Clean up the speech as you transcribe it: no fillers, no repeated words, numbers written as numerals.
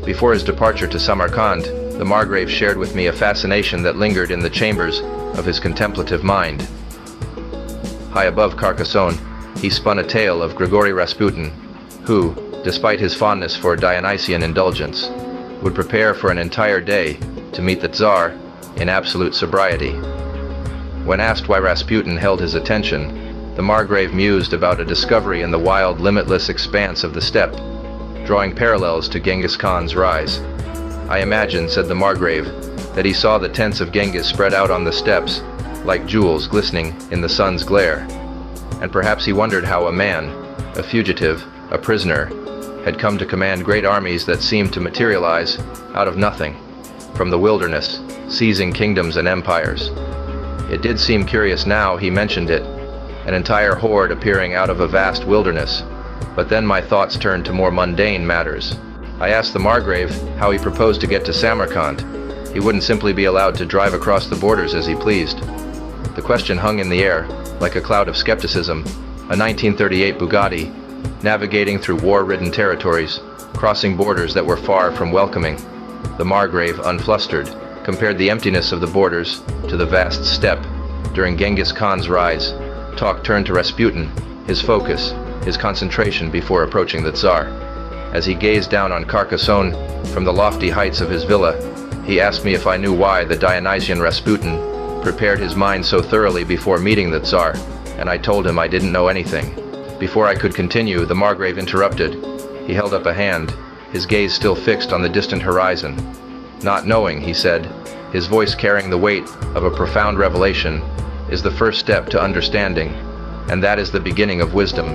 Before his departure to Samarkand, the Margrave shared with me a fascination that lingered in the chambers of his contemplative mind. High above Carcassonne, he spun a tale of Grigory Rasputin, who, despite his fondness for Dionysian indulgence, would prepare for an entire day to meet the Tsar in absolute sobriety. When asked why Rasputin held his attention, the Margrave mused about a discovery in the wild, limitless expanse of the steppe, drawing parallels to Genghis Khan's rise. "I imagine," said the Margrave, "that he saw the tents of Genghis spread out on the steppes, like jewels glistening in the sun's glare. And perhaps he wondered how a man, a fugitive, a prisoner, had come to command great armies that seemed to materialize out of nothing, from the wilderness, seizing kingdoms and empires. It did seem curious now he mentioned it, an entire horde appearing out of a vast wilderness. But then my thoughts turned to more mundane matters. I asked the Margrave how he proposed to get to Samarkand. He wouldn't simply be allowed to drive across the borders as he pleased. The question hung in the air, like a cloud of skepticism. A 1938 Bugatti, navigating through war-ridden territories, crossing borders that were far from welcoming. The Margrave, unflustered, compared the emptiness of the borders to the vast steppe. During Genghis Khan's rise, talk turned to Rasputin, his focus, his concentration before approaching the Tsar. As he gazed down on Carcassonne from the lofty heights of his villa, he asked me if I knew why the Dionysian Rasputin prepared his mind so thoroughly before meeting the Tsar, and I told him I didn't know anything. Before I could continue, the Margrave interrupted. He held up a hand, his gaze still fixed on the distant horizon. "Not knowing," he said, his voice carrying the weight of a profound revelation, "is the first step to understanding, and that is the beginning of wisdom."